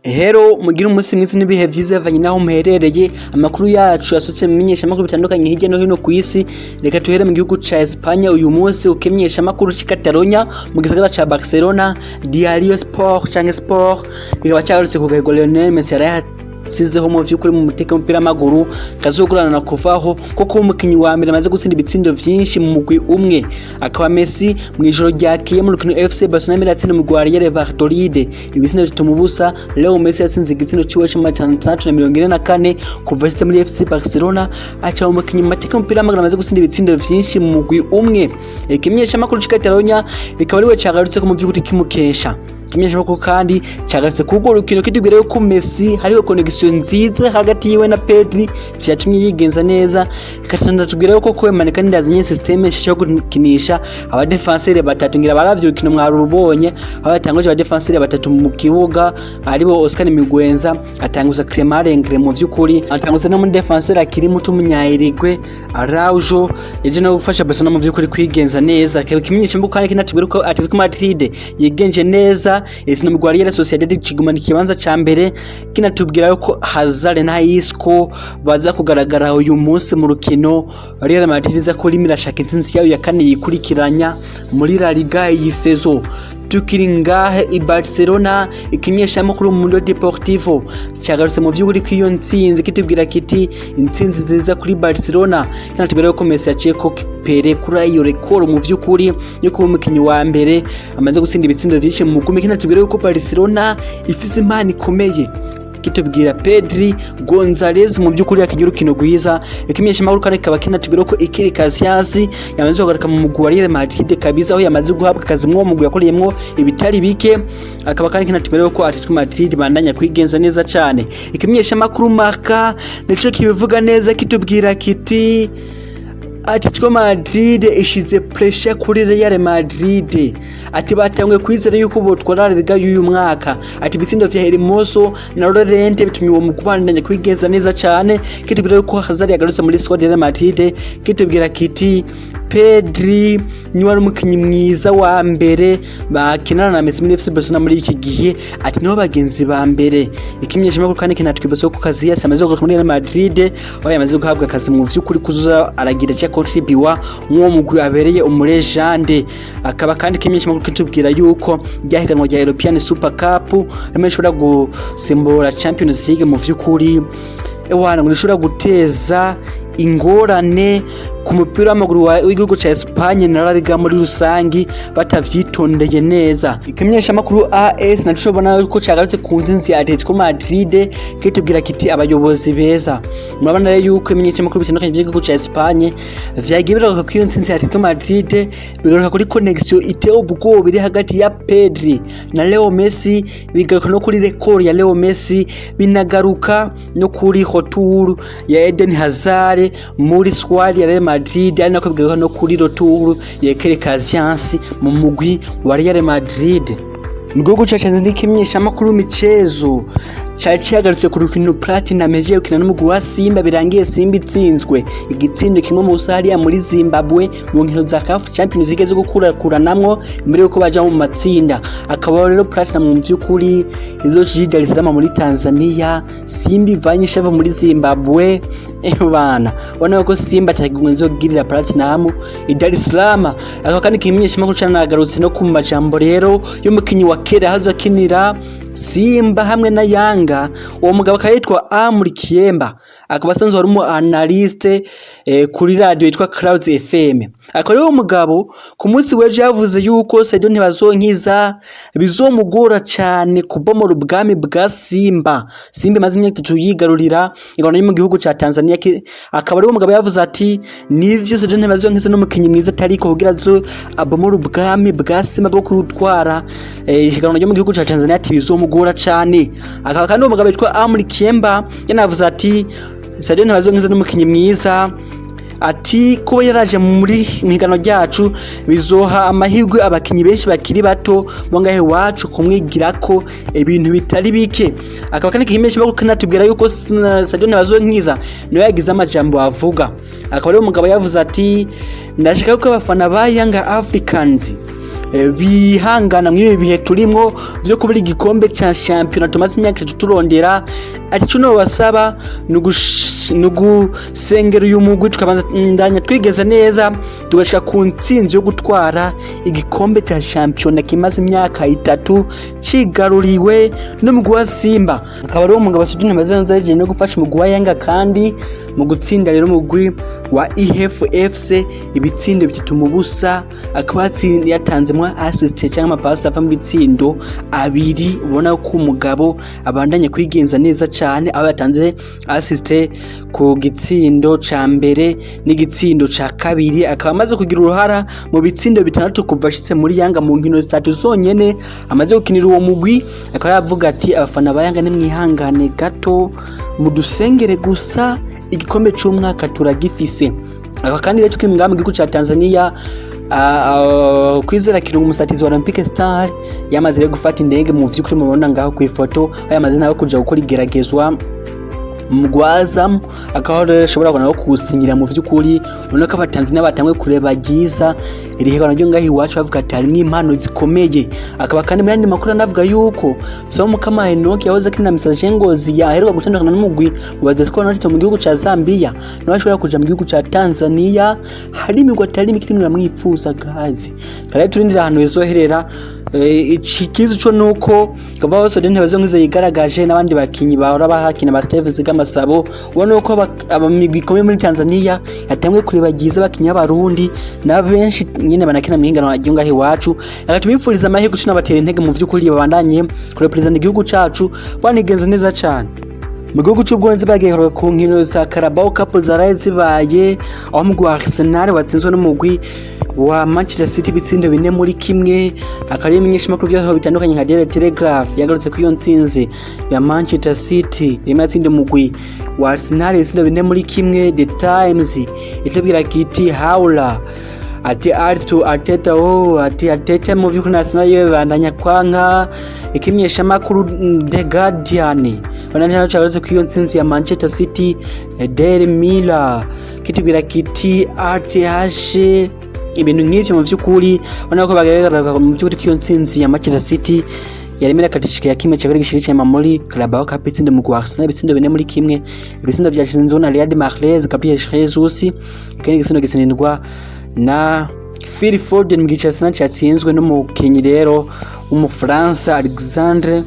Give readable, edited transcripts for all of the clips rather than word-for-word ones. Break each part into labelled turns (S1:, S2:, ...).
S1: Hero mugira umunsi mwiza n'ibihe vyiza bavanye naho muherereye. Amakuru yacu asutse mumenyesha makuru bitandukanye hirya no hino kw'isi. Reka tuhere mu gihugu ca Espagne uyu munsi ukemyesha makuru c'Catalonia mu gisagara ca Barcelona. Diario Sport canke Sport ikaba cyarutse kugahego Lionel Messi sizeho mu vy'ukuri mu muteka w'umupira w'amaguru kazogurana na kuvaho kuko umukinyi wa mbere amaze gutsinda ibitsindo vyinshi mu mugwi umwe akaba Messi mu ijoro ryakiye mu rukino FC Barcelona miratsinda mu Real Valladolid ibitsindo bituma ubusa. Leo Messi yatsinze igitsindo ciwe cyo mu 644 kuva ashitse muri FC Barcelona aca umukinyi mu mateka w'umupira w'amaguru amaze gutsinda ibitsindo vyinshi mu mugwi umwe. Ikimyesha makuru c'Catalonia ikaba ariwe cagarutse ko mu vy'ukuri kimukesha kimyesha makuru kandi cagarutse kugo rukino kitubwira yuko Messi hariho connection nziza hagati yiwe na Pedri vyatumye yigenza neza. Katanda tubwira yuko kwemana kandi ndazanye system yo gukinisha aba defenseur batatu ngira baravye rukino mwarubonye aho yatanguje aba defenseur batatu mu kibuga aribo Oscar Miguenza atanguza Clement Lenglet mu vy'ukuri atanguza no mu defenseur akiri muto umunyayirigwe Araujo yaje no gufasha Barcelona mu vy'ukuri kwigenza neza. Kimyesha makuru kandi kinatubwira ko Atletico Madrid yigenje neza izina mu Real Sociedad kigumana ikibanza ca mbere kinatubwira yuko Hazard na Isco baza kugaragara uyu munsi mu rukino Real Madrid za ko limirashaka intsinzi yayo ya kane yikurikiranya muri La Liga iyi saison. Tukiri ngahe i Barcelona ikinyesha makuru mu Mundo Deportivo cyagarutse mu vy'ukuri k'iyo ntsinzi kitubwira kiti intsinzi nziza kuri Barcelona kinatubwira ko Messi yaciye ko pere kuri iyo record mu vy'ukuri yo kuba umukinyi wa mbere amaze gutsinda ibitsindo vyinshi mu mugumi. Kinatubwira ko Barcelona ifise impano ikomeye kitubwira Pedri Gonzalez mu by'ukuri yakigira urukino rwiza. Ikimyesha makuru kandi kaba kinatubwira ko Iker Casillas yamaze kugaruka mu mugwi wa Real Madrid kabiza aho yamaze guhabwa akazi mu mugwi yakoreyemo ibitari bike. Akaba kandi kinatubwira ko Atletico Madrid bandanya kwigenza neza cyane. Ikimyesha makuru Marca nico kibivuga neza kitubwira kiti Atletico Madrid ishize pressure kuri Real Madrid ati batangwe kwizera yuko botwara Liga y'uyu mwaka ati bitsindo vya Hermoso na Llorente bitumye uwo mukubandanya kwigenza neza cyane. Kitubwira ko Hazard yagarutse muri squad ya Real Madrid kitubwira kiti Pedri niwe ari umukinyi mwiza wa mbere bakinana na Messi muri FC Barcelona muri iki gihe ati niho bagenzi ba mbere. Ikimyesha makuru kandi kinatwibutsa ko Casillas amaze kugaruka muri Real Madrid aho yamaze guhabwa akazi mu vy'ukuri kuzuza aragira cya contribuwa nk'uwo mugwi abereye umurejande. Akaba kandi kimyesha makuru kitubwira yuko ryahiganwa rya European Super Cup rimwe ishobora gusimbura Champions League mu vy'ukuri ewana ngo ishobora guteza ingorane ku mupira w'amaguru w'igihugu ca Espagne na La Liga muri rusangi batavyitondeye neza. Ikimyesha makuru AS naco bona ko cagarutse ku nzinzi ya Atletico Madrid kitubwira kiti abayobozi beza. Murabona rero yuko imyesha makuru bitandukanye by'igihugu ca Espagne vyagiye bigaruka ku iyo nzinzi ya Atletico Madrid bigaruka kuri connection iteye ubwoba biri hagati ya Pedri na Leo Messi, bigaruka no kuri record ya Leo Messi, binagaruka no kuri retour ya Eden Hazard muri squad ya Real Madrid ari nako bigaruka no kuri retour ya Iker Casillas mu mugwi wa Real Madrid. Ngugu cyacanze n'ikimyesha makuru michezo cyagarutse ku rukino Platinum meje ukina n'umugwi wa Simba birangiye Simba itsinzwe igitsindo kimwe mu Sahariya muri Zimbabwe mu nkino za CAF Champions League zo gukurakuranamwo mbere yuko baja mu matsinda. Akaba rero Platinum mu vy'ukuri izo Dar es Salaam muri Tanzania, Simba ivanye shava muri Zimbabwe. Bana wana ko Simba tagumwe zogirira Platinum i Dar es Salaam. Akaba kandi kimyesha makuru cyanagarutse no ku majambo rero y'umukinyi wa kera haza kinira Simba hamwe na Yanga. Uwo mugabo kayitwa Amri Kiemba akaba asanzwe ari umu analyste kuri radio yitwa Clouds FM. Akaba rero umugabo ku munsi weje yavuze yuko Sadio ntibazonkiza bizomugora cyane kubomora ubwami bwa Simba. Simba maze imyaka 3 yigarurira ingano mu gihugu ca Tanzania. Akaba rero umugabo yavuze ati nivyo Sadio ntibazonkiza n'umukinyi mwiza tariko kugira zo abomora ubwami bwa Simba bwo kutwara ingano mu gihugu ca Tanzania ati bizomugora cyane. Akaba kandi umugabo yitwa Amri Kiemba yanavuze ati Sadio ntibazonkiza n'umukinyi mwiza ati ko yaraje muri migano ryacu bizoha amahirwe abakinyi benshi bakiri bato mongahe wacu kumwigirako ibintu bitari bike. Akaba kandi kimesha bako kanatubwira yuko Sadio ntibazonkiza no yagize amajambo avuga. Akaba rero umugabo yavuze ati ndashaka ko abafana ba Young Africans bihangana mw'ibi bihe turimwo vyo kubura igikombe ca shampiyona tumaze imyaka 3 turondera. Ati cuno basaba nugusengera uyu mugwi tukabandanya twigeza neza tugashika ku ntsinzi yo gutwara igikombe ca shampiyona kimaze imyaka 3 cigaruriwe n'umugwi wa Simba. Akaba rero umugabo Sudani bazanzaje no gufasha umugwi wa Yanga kandi mu gutsinda rero umugwi wa IFFC ibitsindo 3-0 akaba yatanzemwe assist cyangwa amapasi ava mu bitsindo 2. ubona ko umugabo abandanye kwigenza neza cyane aho yatanze assist ku gitsindo ca mbere n'igitsindo ca kabiri. Akaba amaze kugira uruhara mu bitsindo 6 kuva ashitse muri Yanga mu nkino 3 zonyene amaze gukinira uwo mugwi. Akaba yavuga ati abafana ba Yanga nimwihangane gato mudusengere gusa igikombe cy'umwaka turagifise. Aka kandi rero twimwanga mu gihugu ca Tanzania Kwizera Kirungu umusatizi wa Olympic Star yamaze rero gufata indege mu vy'ukuri mubona ngaho ku ifoto yamaze nawe kuja gukora igeragezwa mugwaza. Akaba rero ashobora kubona ko kusinyira mu vy'ukuri ubona ko abatanzania batangwe kureba giza irihegana ryo ngaho iwacu bavuga ati hari n'impano zikomeye. Akaba kandi mu yandi makuru anavuga yuko Somo kama Enoki yahoze akina Message Ngozi yaheruka gutandukana n'umugwi wabaze ko n'atito mu gihugu ca Zambia no bashobora kuja mu gihugu ca Tanzania. Hari imigwi atari mikimwe mwipfuza gazi kare turindira ahantu izoherera. Ikizu cyo nuko kava hose dene bazo ngize yigaragaje n'abandi bakinyi bahora bahakina ba Steven Zigamasabo ubona uko abamigwi komeye muri Tanzania yatamwe kurebagiza bakinya abarundi na benshi nyine banakina mwingano agiye ngaho iwacu. Agatumipfuriza amahe gucina batera intege mu vy'ukuri babandanye kurepresent igihugu cacu banigenza neza cyane. Mu gihugu cy'Ubwongereza bagiye ku nkino za Carabao Cup zaraye zibaye aho umugwi wa Arsenal watsinzwe n'umugwi wa Manchester City bitsindo 4-1. Akari imenyesha makuru byaho bitandukanye nka Daily Telegraph yagarutse ku iyo ntsinzi ya Manchester City imatsinda umugwi wa Arsenal bitsindo 4-1. The Times itubwira kiti haula ati Arteta Arteta mu vy'ukuri Arsenal yewe bandanya kwanka. Ikimenyesha makuru The Guardian banana cyarose ku iyo ntsinzi ya Manchester City. Daily Mirror kitubwira kiti RTH ibintu nk'ivyo mu vy'ukuri ubona ko bagaragara mu by'ukuri ko iyo ntsinzi ya Manchester City yarimera katishike ya kimwe cyabari gishiriye muri Carabao Cup itsinde mu Arsenal bitsindo 4-1. Ibitsindo vyashinzwe na Riyad Mahrez, Gabriel Jesus kandi igitsindo gisindwa na Phil Foden mu gice Arsenal cyatsinzwe n'umukinyi rero w'umufaransa Alexandre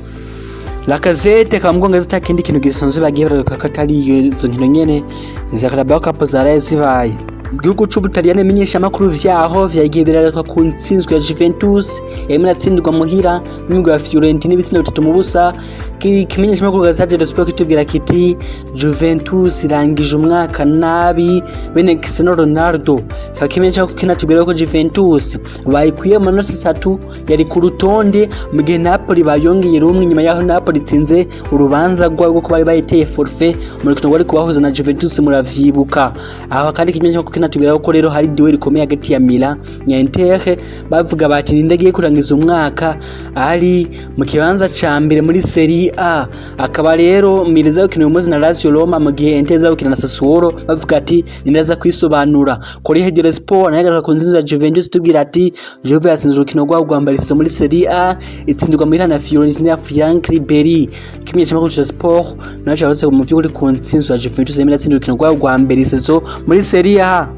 S1: Lacazette. Kamgonga zitakindi kintu gisanzwe bagiye bakatari izo nkino nyene za Carabao Cup zaraye zibaye. Gihugu c'Ubutaliyani menyesha makuru vyaho vyagiye biragaruka ku ntsinzwe ya Juventus yemera tsindwa muhira n'umugwi wa Fiorentina ibitsindo 3-0. Kimenyesha makuru gazaje de Sport kitubwira kiti Juventus irangije umwaka nabi bene Cristiano Ronaldo. Kakimenyesha ko kinatubwira ko Juventus bayikuye amanota 3 yari ku rutonde mu gihe Napoli bayongeye rumwe nyuma yaho Napoli tsinze urubanza rwo ko bari bayiteye forfait mu rukino rwari kubahuza na Juventus muravyibuka. Aho kandi kimenyesha ko kinatubwira ko rero hari duel ikomeye hagati ya Milan na Inter bavuga bati nindagiye kurangiza umwaka ari mu kibanza ca mbere muri Serie A. Akaba rero Milan ukina umuzi na Lazio Roma mu gihe Inter ukina na Sassuolo bavuga ati nindaza kwisobanura. Kuri Daily Sport nagaruka ku nzinzo ya Juventus tubwira ati Juve yasinze urukino rwambarizo muri Serie A itsindirwa muri na Fiorentina Frank Ribery. Kimenyesha makuru cha Sport naco yarose mu vy'ukuri ku nzinzo ya Juventus yemera itsindirwa urukino rwambarizo muri Serie A.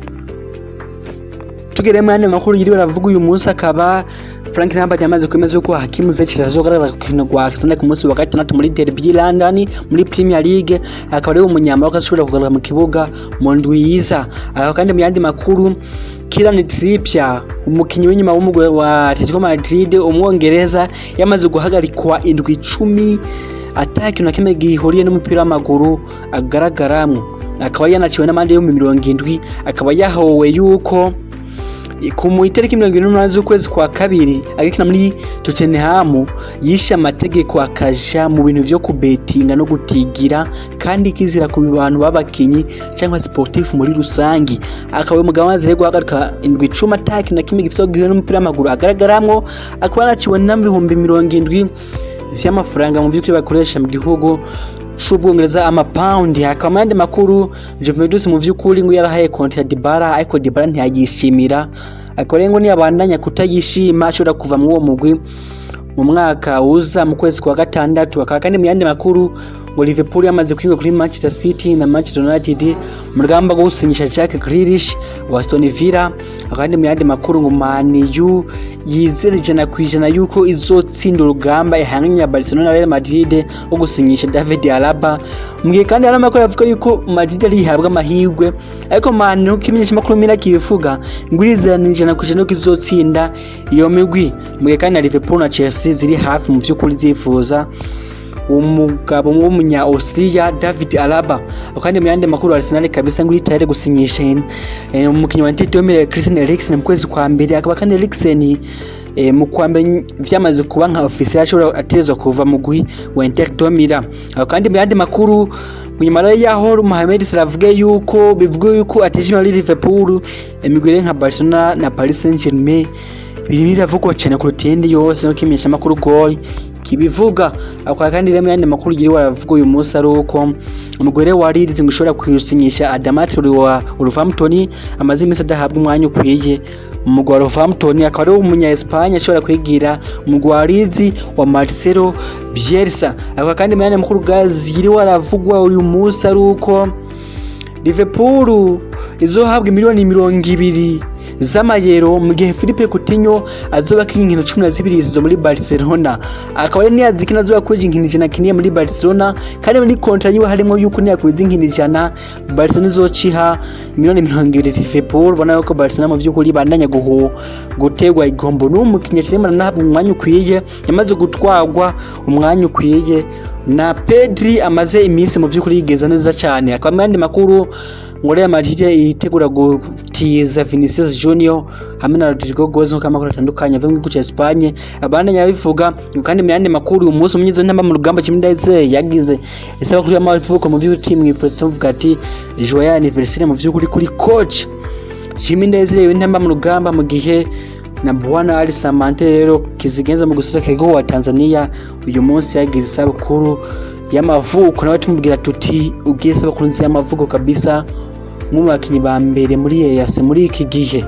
S1: Tugere mane makuru yiri baravuga uyu munsi akaba Frank Lampard yamaze kwemeza ko Hakim Ziyech azogaragara ku kino gwa Arsenal ku munsi wa gatandatu muri Derby London muri Premier League. Akaba ari umunyamabanga ashobora kugaragara mu kibuga mu ndwi yiza. Akaba kandi mu yandi makuru Kieran Trippier umukinyi w'inyuma w'umugwi wa Atletico Madrid umwongereza yamaze guhagarikwa indwi 10 ataki na kimwe gihuriye n'umupira w'amaguru agaragaramwe. Akaba yanaciwe n'amande yo mu 70. Akaba yahowe yuko ku mu itariki 28 z'ukwezi kwa kabiri agikina muri Tottenham yishe amategeko akaja mu bintu vyo kubetinga no gutigira kandi kizira ku bantu babakinyi cyangwa sportif muri rusangi. Akawe mugabo wazire guhagarika indwi 10 ataki na kimwe gifite gihuriye n'umupira w'amaguru agaragaramwe. Akaba yanaciwe n'ibihumbi 70 vy'amafaranga mu vy'ukuri bakoresha mu gihugu c'Ubwongereza amapaundi. Akamande makuru Juventus mu vy'ukuri ngo yarahaye konti ya Dybala ariko Dybala ntiyagishimira akaba ngo niyabandanya kutayishima ashobora kuva mu uwo mugwi mu mwaka uza mu kwezi kwa gatandatu. Akaba kandi mu yandi makuru ngo Liverpool yamaze kwinga kuri Manchester City na Manchester United mu rugamba rwo gusinyisha Jack Grealish wa Aston Villa. Akandi mu yandi makuru ngo Man U yizera 100% yuko izotsinda urugamba ihanganya Barcelona na Real Madrid wo gusinyisha David Alaba. Mugihe kandi hari amakuru avuga yuko Madrid ari ihabwa amahirwe, ariko Man U kimenyesha makuru mina kivuga ngo irizera 100% yuko izotsinda iyo migwi. Mugihe kandi na Liverpool na Chelsea ziri hafi mu by'ukuri zifuza umugabo w'umunya Austria David Alaba. Akandi mu yandi makuru Arsenal kabisa ngo itare gusinyisha umukinyi wa Inter Christian Eriksen mu kwezi kwa mbere. Akaba kandi Eriksen mu kwa mbere vyamaze kuba nka official ashobora atezwa kuva mu gwi wa Inter Milan. Akandi mu yandi makuru nyuma yaho Mohamed Salah avuga yuko bivuga yuko atishima Liverpool imigwire nka Barcelona na Paris Saint-Germain biravugwa cyane ku rutende yose no kimenyesha makuru goal kibivuga. Akwa kandi rero yandi makuru giri waravuga uyu munsi ari uko umugore wa Leeds ngo ushobora kwirusinyisha Adama Traoré wa Wolverhampton amaze iminsi adahabwa umwanya ukwiye mu mugwa wa Wolverhampton. Akaba ari umunya Espagne ashobora kwigira umugwa wa Leeds wa Marcelo Bielsa. Akwa kandi yandi makuru gazi giri waravugwa uyu munsi ari uko Liverpool izohabwa miliyoni 200 z'amayero mu gihe Philippe Coutinho azoba kinkino 12 zo muri Barcelona. Akaba ari niyazikina azoba kuje inkino 100 muri Barcelona, kandi muri contract yiwe harimo yuko niyakwiza inkino 100 Barcelona izociha miliyoni 200 Liverpool. Bona yuko Barcelona mu by'ukuri bandanya gutegwa igombo n'umukinnyi kiremana nahabwa umwanya ukwiye, yamaze gutwagwa umwanya ukwiye na Pedri amaze iminsi mu by'ukuri yigeza neza cyane. Akaba mandi makuru ngo Real Madrid itegura gutiza Vinicius Junior hamwe na Rodrigo Goes nko amakuru atandukanye avuye mu gihugu cya Espagne. Abana yabivuga kandi mu yandi makuru uyu munsi umunyizo ntamba mu rugamba Chimindayizeye yagize isaba kuri amavuko mu by'uti mu president uvuga ati joyeux anniversaire mu by'ukuri kuri coach Chimindayizeye ntamba mu rugamba, mu gihe na Bwana Ali Samante rero kizigenza mu gusura kego wa Tanzania uyu munsi yagize isabukuru y'amavuko. Nawe tumubwira tuti ugiye isabukuru nzi y'amavuko kabisa mu bakinyi ba mbere muri EAC muri iki gihe.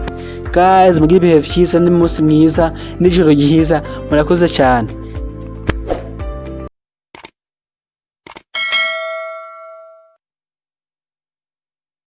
S1: Guys, mugire ibihe byiza n'umunsi mwiza n'ijoro ryiza, murakoze cyane.